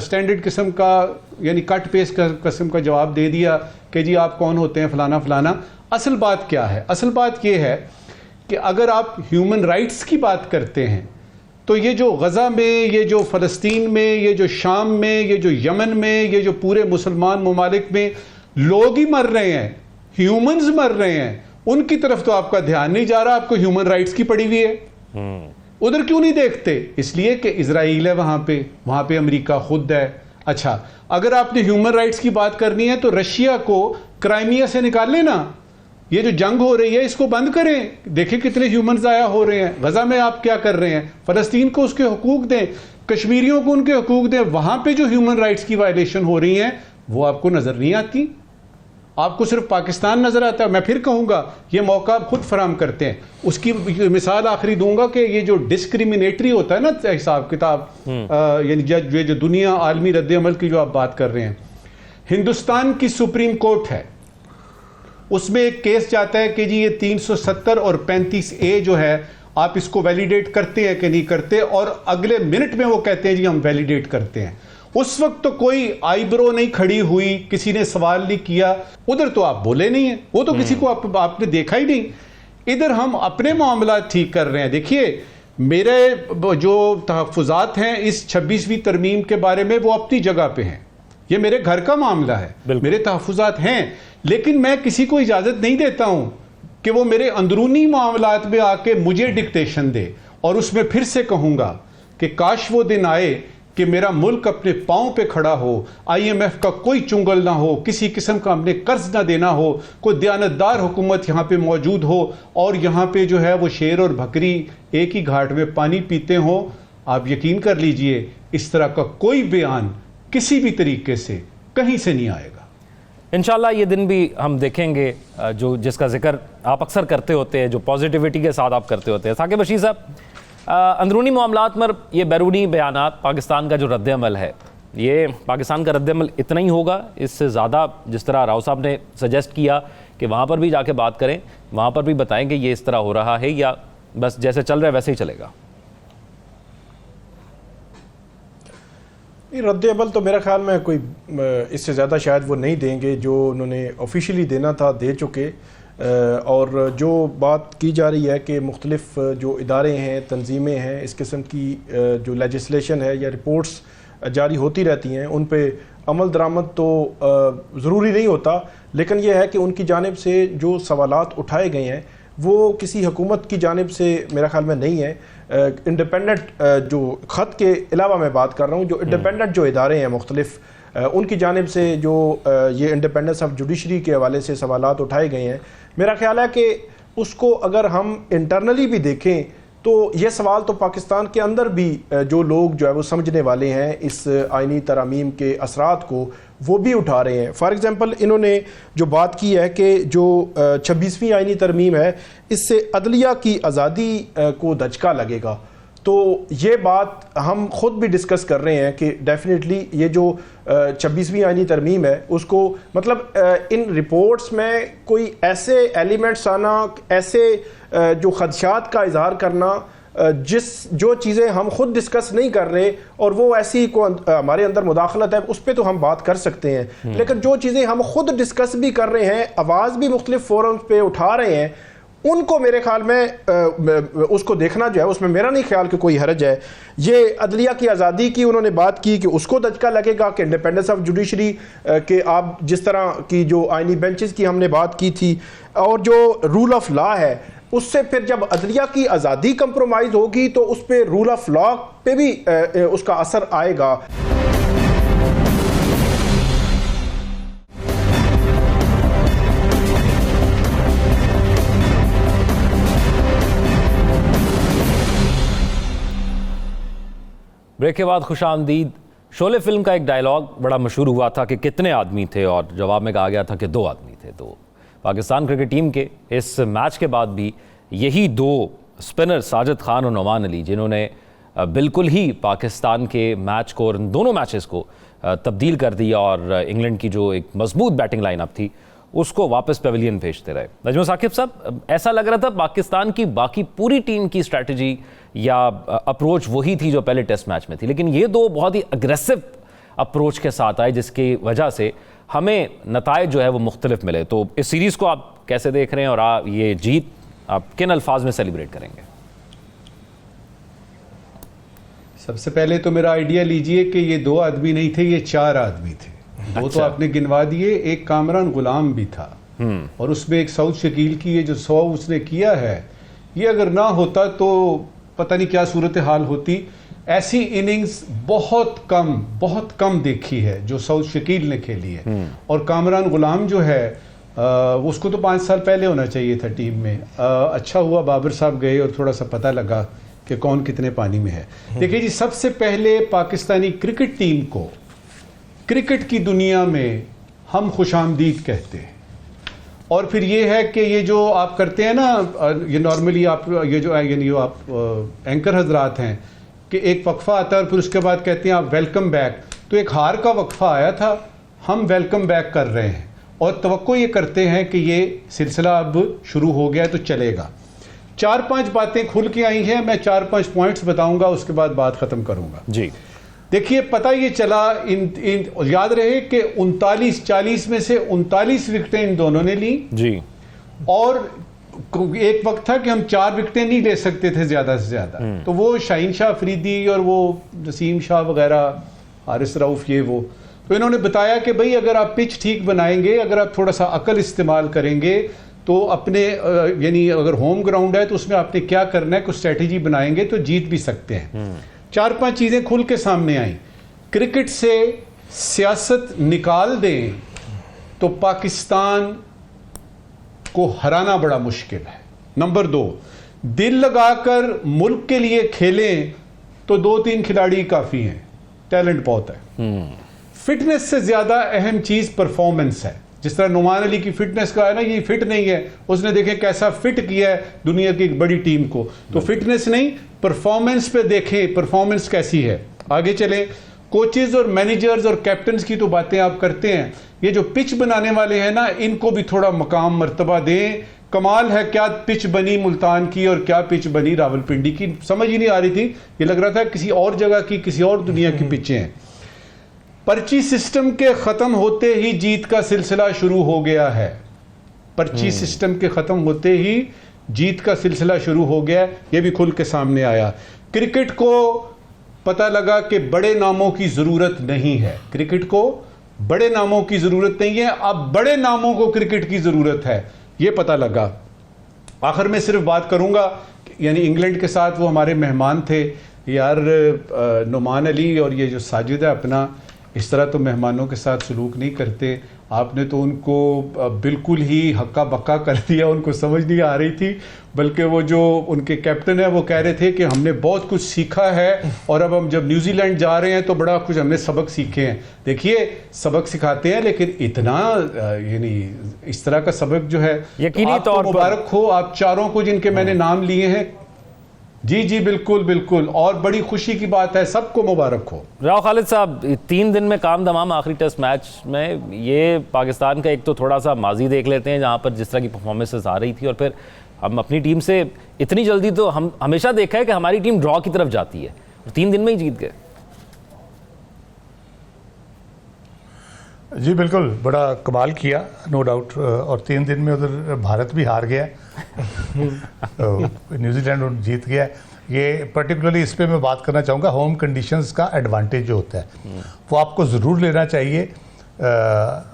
Speaker 2: स्टैंडर्ड किस्म का यानी कट पेस्ट किस्म का जवाब दे दिया कि जी आप कौन होते हैं फलाना फलाना। असल बात क्या है? असल बात यह है कि अगर आप ह्यूमन राइट्स की बात करते हैं तो ये जो गज़ा में, ये जो फ़लस्तीन में, ये जो शाम में, ये जो यमन में, ये जो पूरे मुसलमान ममालिक में लोग ही मर रहे हैं, ह्यूमंस मर रहे हैं, उनकी तरफ तो आपका ध्यान नहीं जा रहा। आपको ह्यूमन राइट्स की पड़ी हुई है। उधर क्यों नहीं देखते? इसलिए कि इजराइल है वहां पे अमेरिका खुद है। अच्छा, अगर आपने ह्यूमन राइट्स की बात करनी है तो रशिया को क्राइमिया से निकाल लेना। ये जो जंग हो रही है इसको बंद करें, देखें कितने ह्यूमन ज़ाया हो रहे हैं। गजा में आप क्या कर रहे हैं? फ़लस्तीन को उसके हुकूक दें, कश्मीरियों को उनके हुकूक दें। वहां पे जो ह्यूमन राइट्स की वायलेशन हो रही है वो आपको नजर नहीं आती, आपको सिर्फ पाकिस्तान नजर आता है। मैं फिर कहूंगा ये मौका खुद फराम करते हैं। उसकी मिसाल आखिरी दूंगा कि ये जो डिस्क्रिमिनेटरी होता है ना हिसाब किताब, यानी ये जो दुनिया आलमी रद्द-ए-अमल की जो आप बात कर रहे हैं, हिंदुस्तान की सुप्रीम कोर्ट है, उसमें एक केस जाता है कि जी ये 370 और 35A जो है आप इसको वैलिडेट करते हैं कि नहीं करते, और अगले मिनट में वो कहते हैं जी हम वैलिडेट करते हैं। उस वक्त तो कोई आईब्रो नहीं खड़ी हुई, किसी ने सवाल नहीं किया, उधर तो आप बोले नहीं है, वो तो किसी को आपने देखा ही नहीं। इधर हम अपने मामला ठीक कर रहे हैं। देखिए मेरे जो तहफ़्फ़ुज़ात हैं इस 26वीं तरमीम के बारे में वो अपनी जगह पे हैं, ये मेरे घर का मामला है, मेरे तहफ़्फ़ुज़ात हैं, लेकिन मैं किसी को इजाज़त नहीं देता हूं कि वो मेरे अंदरूनी मामलात में आके मुझे डिक्टेशन दे। और उसमें फिर से कहूंगा कि काश वो दिन आए कि मेरा मुल्क अपने पांव पे खड़ा हो, IMF का कोई चुंगल ना हो, किसी किस्म का हमने कर्ज ना देना हो, कोई दयानतदार हुकूमत यहाँ पे मौजूद हो और यहाँ पे जो है वो शेर और बकरी एक ही घाट में पानी पीते हो। आप यकीन कर लीजिए इस तरह का कोई बयान किसी भी तरीके से कहीं से नहीं आएगा।
Speaker 1: इंशाल्लाह ये दिन भी हम देखेंगे जो जिसका जिक्र आप अक्सर करते होते हैं, जो पॉजिटिविटी के साथ आप करते होते हैं। साकिब बशीर साहब, अंदरूनी मामलात में ये बैरूनी बयानात, पाकिस्तान का जो रद्द-ए-अमल है, ये पाकिस्तान का रद्द-ए-अमल इतना ही होगा? इससे ज़्यादा जिस तरह राव साहब ने सजेस्ट किया कि वहाँ पर भी जाके बात करें, वहाँ पर भी बताएं कि ये इस तरह हो रहा है, या बस जैसे चल रहा है वैसे ही चलेगा?
Speaker 4: रद्द-ए-अमल तो मेरा ख्याल में कोई इससे ज़्यादा शायद वो नहीं देंगे, जो उन्होंने ऑफिशियली देना था दे चुके। और जो बात की जा रही है कि मुख्तलिफ जो इदारे हैं, तंजीमें हैं, इस किस्म की जो लेजिस्लेशन है या रिपोर्ट्स जारी होती रहती हैं, उन पे अमल दरामद तो ज़रूरी नहीं होता, लेकिन यह है कि उनकी जानिब से जो सवालात उठाए गए हैं वो किसी हुकूमत की जानिब से मेरा ख्याल में नहीं है। इंडिपेंडेंट जो ख़त के अलावा मैं बात कर रहा हूँ, जो इंडिपेंडेंट जो इदारे हैं मुख्तलिफ, उनकी जानिब से जो ये इंडिपेंडेंस ऑफ जुडिशरी के हवाले से सवालात उठाए गए हैं, मेरा ख्याल है कि उसको अगर हम इंटरनली भी देखें तो ये सवाल तो पाकिस्तान के अंदर भी जो लोग जो है वो समझने वाले हैं इस आइनी तरामीम के असरात को, वो भी उठा रहे हैं। फॉर एग्ज़ाम्पल इन्होंने जो बात की है कि जो 26वीं आइनी तरमीम है इससे अदलिया की आज़ादी को धचका लगेगा, तो ये बात हम ख़ुद भी डिस्कस कर रहे हैं कि डेफिनेटली ये जो 26वीं आइनी तरमीम है उसको मतलब इन रिपोर्ट्स में कोई ऐसे एलिमेंट्स आना, ऐसे जो खदशात का इजहार करना जो चीज़ें हम खुद डिस्कस नहीं कर रहे और वो ऐसी को हमारे अंदर मुदाखलत है, उस पर तो हम बात कर सकते हैं, लेकिन जो चीज़ें हम खुद डिस्कस भी कर रहे हैं, आवाज़ भी मुख्तलिफ फोरम्स पे उठा रहे हैं, उनको मेरे ख्याल में उसको देखना जो है, उसमें मेरा नहीं ख्याल कि कोई हर्ज है। ये अदलिया की आज़ादी की उन्होंने बात की कि उसको दचका लगेगा कि इंडिपेंडेंस ऑफ जुडिशरी के आप जिस तरह की जो आइनी बेंचेस की हमने बात की थी, और जो रूल ऑफ लॉ है उससे फिर जब अदलिया की आज़ादी कंप्रोमाइज़ होगी तो उस पर रूल ऑफ लॉ पे भी उसका असर आएगा।
Speaker 1: ब्रेक के बाद खुशामदीद। शोले फिल्म का एक डायलॉग बड़ा मशहूर हुआ था कि कितने आदमी थे, और जवाब में कहा गया था कि 2 आदमी थे। तो पाकिस्तान क्रिकेट टीम के इस मैच के बाद भी यही 2 स्पिनर साजिद खान और नुमान अली, जिन्होंने बिल्कुल ही पाकिस्तान के मैच को और दोनों मैचेस को तब्दील कर दिया और इंग्लैंड की जो एक मजबूत बैटिंग लाइनअप थी उसको वापस पेविलियन भेजते रहे। नजम साकिब साहब, ऐसा लग रहा था पाकिस्तान की बाकी पूरी टीम की स्ट्रैटेजी या अप्रोच वही थी जो पहले टेस्ट मैच में थी, लेकिन ये 2 बहुत ही अग्रेसिव अप्रोच के साथ आए जिसकी वजह से हमें नतायज जो है वो मुख्तलिफ मिले। तो इस सीरीज़ को आप कैसे देख रहे हैं और ये जीत आप किन अल्फाज में सेलिब्रेट करेंगे?
Speaker 2: सबसे पहले तो मेरा आइडिया लीजिए कि ये 2 आदमी नहीं थे, ये 4 आदमी थे। 2 तो आपने गिनवा दिए, एक कामरान गुलाम भी था और उसमें एक सऊद शकील की ये जो 100 उसने किया है, ये अगर ना होता तो पता नहीं क्या सूरत हाल होती। ऐसी इनिंग्स बहुत कम देखी है जो सऊद शकील ने खेली है। और कामरान गुलाम जो है उसको तो 5 साल पहले होना चाहिए था टीम में। अच्छा हुआ बाबर साहब गए और थोड़ा सा पता लगा कि कौन कितने पानी में है। देखिए जी, सबसे पहले पाकिस्तानी क्रिकेट टीम को क्रिकेट की दुनिया में हम खुशामदीद कहते हैं। और फिर ये है कि ये जो आप करते हैं ना, ये नॉर्मली आप ये जो यानी आप एंकर हजरात हैं कि एक वक्फा आता है और फिर उसके बाद कहते हैं आप वेलकम बैक। तो एक हार का वक्फा आया था, हम वेलकम बैक कर रहे हैं और तवक्को ये करते हैं कि ये सिलसिला अब शुरू हो गया तो चलेगा। 4-5 बातें खुल के आई हैं, मैं 4-5 पॉइंट्स बताऊंगा, उसके बाद बात खत्म करूंगा जी। देखिए, पता ये चला याद रहे कि 39-40 में से 39 विकेटें इन दोनों ने ली जी। और एक वक्त था कि हम 4 विकेटें नहीं ले सकते थे ज्यादा से ज्यादा। तो वो शाहीन शाह अफरीदी और वो नसीम शाह वगैरह, हारिस रऊफ, ये वो, तो इन्होंने बताया कि भाई अगर आप पिच ठीक बनाएंगे, अगर आप थोड़ा सा अकल इस्तेमाल करेंगे तो अपने यानी अगर होम ग्राउंड है तो उसमें आपने क्या करना है, कुछ स्ट्रेटेजी बनाएंगे तो जीत भी सकते हैं। 4-5 चीजें खुल के सामने आई। क्रिकेट से सियासत निकाल दें तो पाकिस्तान को हराना बड़ा मुश्किल है। नंबर 2, दिल लगाकर मुल्क के लिए खेलें तो 2-3 खिलाड़ी काफी हैं, टैलेंट बहुत है। फिटनेस से ज्यादा अहम चीज परफॉर्मेंस है। जिस तरह नुमान अली की फिटनेस का है ना, ये फिट नहीं है, उसने देखें कैसा फिट किया है दुनिया की एक बड़ी टीम को। तो फिटनेस नहीं, परफॉर्मेंस पे देखें परफॉर्मेंस कैसी है। आगे चले, कोचेज और मैनेजर्स और कैप्टन्स की तो बातें आप करते हैं, ये जो पिच बनाने वाले हैं ना, इनको भी थोड़ा मकाम मर्तबा दें। कमाल है क्या पिच बनी मुल्तान की और क्या पिच बनी रावलपिंडी की, समझ ही नहीं आ रही थी। ये लग रहा था किसी और जगह की, किसी और दुनिया की पिचें हैं। पर्ची सिस्टम के खत्म होते ही जीत का सिलसिला शुरू हो गया है। पर्ची सिस्टम के खत्म होते ही जीत का सिलसिला शुरू हो गया, ये भी खुल के सामने आया। क्रिकेट को पता लगा कि बड़े नामों की जरूरत नहीं है, क्रिकेट को बड़े नामों की जरूरत नहीं है, अब बड़े नामों को क्रिकेट की जरूरत है, ये पता लगा। आखिर में सिर्फ बात करूंगा, यानी इंग्लैंड के साथ वो हमारे मेहमान थे यार, नुमान अली और ये जो साजिद है अपना, इस तरह तो मेहमानों के साथ सलूक नहीं करते। आपने तो उनको बिल्कुल ही हक्का बक्का कर दिया, उनको समझ नहीं आ रही थी। बल्कि वो जो उनके कैप्टन है वो कह रहे थे कि हमने बहुत कुछ सीखा है और अब हम जब न्यूजीलैंड जा रहे हैं तो बड़ा कुछ हमने सबक सीखे हैं। देखिए, सबक सिखाते हैं लेकिन इतना यानी इस तरह का सबक जो है, यकीनी तौर पर मुबारक हो आप चारों को जिनके मैंने नाम लिए हैं। जी जी बिल्कुल बिल्कुल, और बड़ी खुशी की बात है, सबको मुबारक हो।
Speaker 1: राव खालिद साहब, 3 दिन में काम तमाम आखिरी टेस्ट मैच में, ये पाकिस्तान का एक तो थोड़ा सा माजी देख लेते हैं जहां पर जिस तरह की परफॉर्मेंसेस आ रही थी, और फिर हम अपनी टीम से इतनी जल्दी, तो हम हमेशा देखा है कि हमारी टीम ड्रॉ की तरफ जाती है, 3 दिन में ही जीत गए।
Speaker 3: जी बिल्कुल, बड़ा कमाल किया, नो डाउट। और 3 दिन में उधर भारत भी हार गया, न्यूजीलैंड जीत गया। ये पर्टिकुलरली इस पे मैं बात करना चाहूँगा, होम कंडीशंस का एडवांटेज जो होता है वो आपको ज़रूर लेना चाहिए।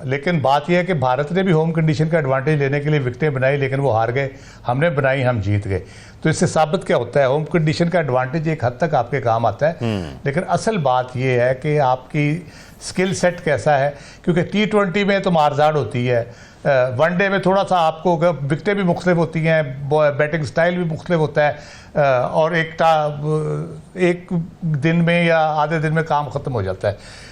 Speaker 3: लेकिन बात यह है कि भारत ने भी होम कंडीशन का एडवांटेज लेने के लिए विकेटें बनाई, लेकिन वो हार गए। हमने बनाई, हम जीत गए। तो इससे साबित क्या होता है, होम कंडीशन का एडवांटेज एक हद तक आपके काम आता है। लेकिन असल बात यह है कि आपकी स्किल सेट कैसा है, क्योंकि T20 में तो मारझाड़ होती है, वनडे में थोड़ा सा आपको विकेटें भी मुख्तलिफ होती हैं, बैटिंग स्टाइल भी मुख्तलिफ होता है, और एक दिन में या आधे दिन में काम ख़त्म हो जाता है।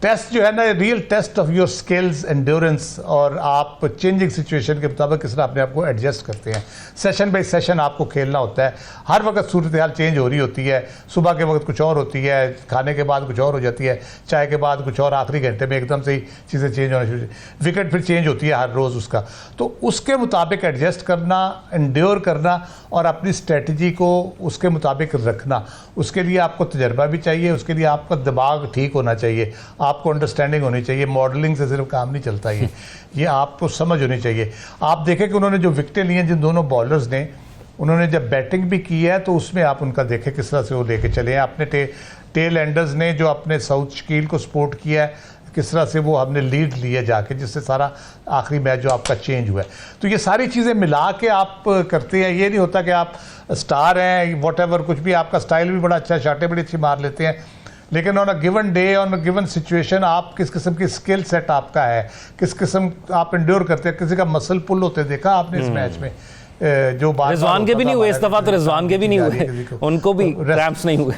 Speaker 3: टेस्ट जो है ना, real test of your skills, endurance, और आप चेंजिंग सिचुएशन के मुताबिक किस तरह अपने आप को एडजस्ट करते हैं। सेशन बाई सेशन आपको खेलना होता है, हर वक्त सूरत हाल चेंज हो रही होती है। सुबह के वक्त कुछ और होती है, खाने के बाद कुछ और हो जाती है, चाय के बाद कुछ और, आखिरी घंटे में एकदम से ही चीज़ें चेंज होना शुरू, विकेट फिर चेंज होती है हर रोज़ उसका। तो उसके मुताबिक एडजस्ट करना, एंड्योर करना और अपनी स्ट्रेटजी को उसके मुताबिक रखना, उसके लिए आपको तजर्बा भी चाहिए, उसके लिए आपका दिमाग ठीक होना चाहिए, आपको अंडरस्टैंडिंग होनी चाहिए। मॉडलिंग से सिर्फ काम नहीं चलता, ये आपको समझ होनी चाहिए। आप देखें कि उन्होंने जो विकेटें ली हैं जिन दोनों बॉलर्स ने, उन्होंने जब बैटिंग भी की है तो उसमें आप उनका देखें किस तरह से वो लेके चले हैं। अपने टेल एंडर्स ने जो अपने साउथ शकील को सपोर्ट किया है, किस तरह से वो हमने लीड लिया जाके, जिससे सारा आखिरी मैच जो आपका चेंज हुआ है। तो ये सारी चीज़ें मिला के आप करते हैं। ये नहीं होता कि आप स्टार हैं, वॉट कुछ भी, आपका स्टाइल भी बड़ा अच्छा, शाटें बड़ी अच्छी मार लेते हैं, लेकिन on a given day, on a given situation आप किस किस्म की स्किल सेट आपका है, किस किस्म आप एंड्योर करते हैं। किसी का मसल पुल होते देखा आपने इस मैच में, जो
Speaker 1: रिजवान के भी नहीं हुए इस दफा, तो रिजवान के भी नहीं हुए, उनको भी क्रैम्प्स नहीं हुए।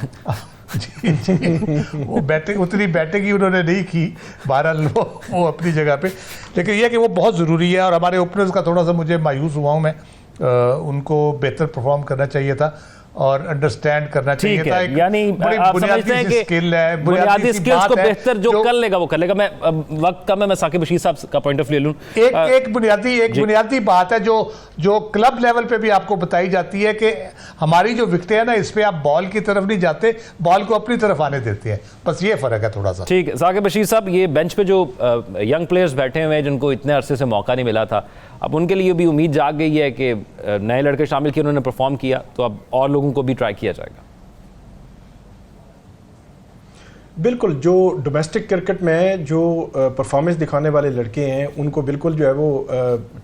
Speaker 3: जी, वो बैटिंग, उतनी बैटिंग ही उन्होंने नहीं की, बहरहाल वो अपनी जगह पे। लेकिन यह कि वो बहुत ज़रूरी है, और हमारे ओपनर्स का थोड़ा सा मुझे मायूस हुआ हूँ मैं, उनको बेहतर परफॉर्म करना चाहिए था और अंडरस्टैंड करना चाहिए था।
Speaker 1: यानी आप समझते हैं कि
Speaker 3: स्किल है,
Speaker 1: बुनियादी स्किल्स को बेहतर जो कर लेगा वो कर लेगा। मैं वक्त कम है, मैं साकिब बशीर साहब का पॉइंट ऑफ व्यू लूं।
Speaker 3: एक बुनियादी बात है जो क्लब लेवल पे भी आपको बताई जाती है कि हमारी जो विकेटें हैं ना, इस पे आप बॉल की तरफ नहीं जाते, बॉल को अपनी तरफ आने देते हैं, बस ये फर्क है थोड़ा सा।
Speaker 1: ठीक है साकिब बशीर साहब, ये बेंच पे जो यंग प्लेयर्स बैठे हुए हैं जिनको इतने अरसे से मौका नहीं मिला था, अब उनके लिए भी उम्मीद जाग गई है कि नए लड़के शामिल किए, उन्होंने परफॉर्म किया, तो अब और लोगों को भी ट्राई किया जाएगा।
Speaker 4: बिल्कुल, जो डोमेस्टिक क्रिकेट में जो परफॉर्मेंस दिखाने वाले लड़के हैं उनको बिल्कुल जो है वो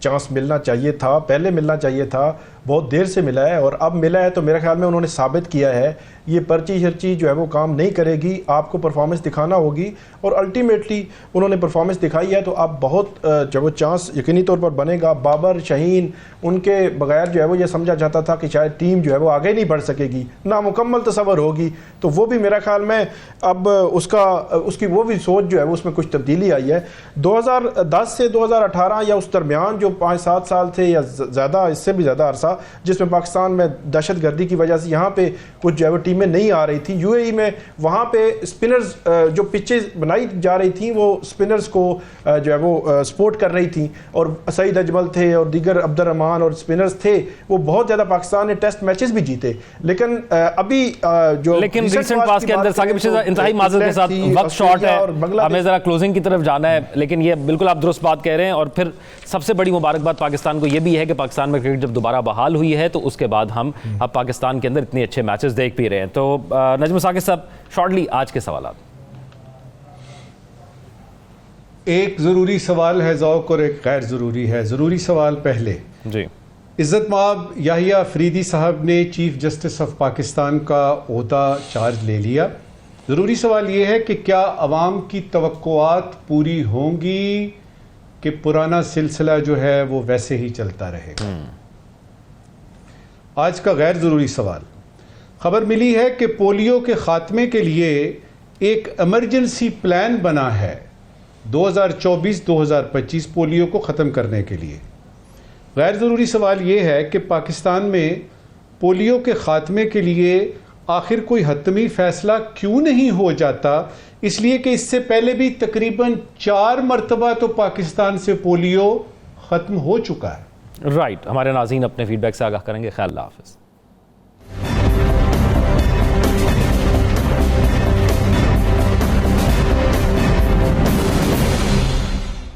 Speaker 4: चांस मिलना चाहिए था, पहले मिलना चाहिए था, बहुत देर से मिला है, और अब मिला है तो मेरे ख्याल में उन्होंने साबित किया है। ये पर्ची शर्ची जो है वो काम नहीं करेगी, आपको परफॉर्मेंस दिखाना होगी, और अल्टीमेटली उन्होंने परफॉर्मेंस दिखाई है, तो अब बहुत जो वो चांस यकीनी तौर पर बनेगा। बाबर, शाहीन, उनके बगैर जो है वो ये समझा जाता था कि शायद टीम जो है वो आगे नहीं बढ़ सकेगी, नामुकम्मल तस्वर होगी, तो वो भी मेरा ख्याल में अब उसकी वो भी सोच जो है वो उसमें कुछ तब्दीली आई है। 2010 से 2018 या उस दरमियान जो 5-7 साल थे या ज़्यादा, इससे भी ज़्यादा अरसा, जिसमें पाकिस्तान में दहशतगर्दी की वजह से यहाँ पे कुछ जो है वो टीमें नहीं आ रही थी, यूएई में वहाँ पे स्पिनर्स जो पिचेस बनाई जा रही थी वो स्पिनर्स को जो है वो सपोर्ट कर रही थी, और सईद अजमल थे और दीगर अब्दुर्रहमान और स्पिनर्स थे, वो बहुत ज़्यादा पाकिस्तान ने टेस्ट मैचेस भी जीते। लेकिन अभी जो
Speaker 1: रिसेंट पास के अंदर साकिब इंतहाई माजरत के साथ वक्त शॉर्ट है, हमें ज़रा क्लोजिंग की तरफ जाना है, लेकिन ये बिल्कुल आप दुरुस्त बात कह रहे हैं। और फिर सबसे बड़ी मुबारकबाद पाकिस्तान को ये भी है कि पाकिस्तान में क्रिकेट जब दोबारा बहाल हुई है तो उसके बाद हम अब पाकिस्तान के अंदर इतने अच्छे मैचेस देख भी रहे हैं। तो नजम साकिब साहब, शॉर्टली आज के सवाल।
Speaker 2: एक ज़रूरी सवाल है ज़ौक और एक गैर ज़रूरी है। ज़रूरी सवाल पहले
Speaker 1: जी,
Speaker 2: इज़्ज़त माब याहिया अफरीदी साहब ने चीफ जस्टिस ऑफ पाकिस्तान का ओहदा चार्ज ले लिया। ज़रूरी सवाल ये है कि क्या अवाम की तवक्कुआत पूरी होंगी कि पुराना सिलसिला जो है वो वैसे ही चलता रहेगा। आज का गैर ज़रूरी सवाल, खबर मिली है कि पोलियो के ख़ात्मे के लिए एक इमरजेंसी प्लान बना है 2024-2025 पोलियो को ख़त्म करने के लिए। गैर ज़रूरी सवाल ये है कि पाकिस्तान में पोलियो के ख़ात्मे के लिए आखिर कोई हतमी फ़ैसला क्यों नहीं हो जाता, इसलिए कि इससे पहले भी तकरीबन 4 मरतबा तो पाकिस्तान से पोलियो ख़त्म हो चुका है।
Speaker 1: राइट, हमारे नाज़रीन अपने फीडबैक से आगाह करेंगे। ख्याल हाफ़िज़।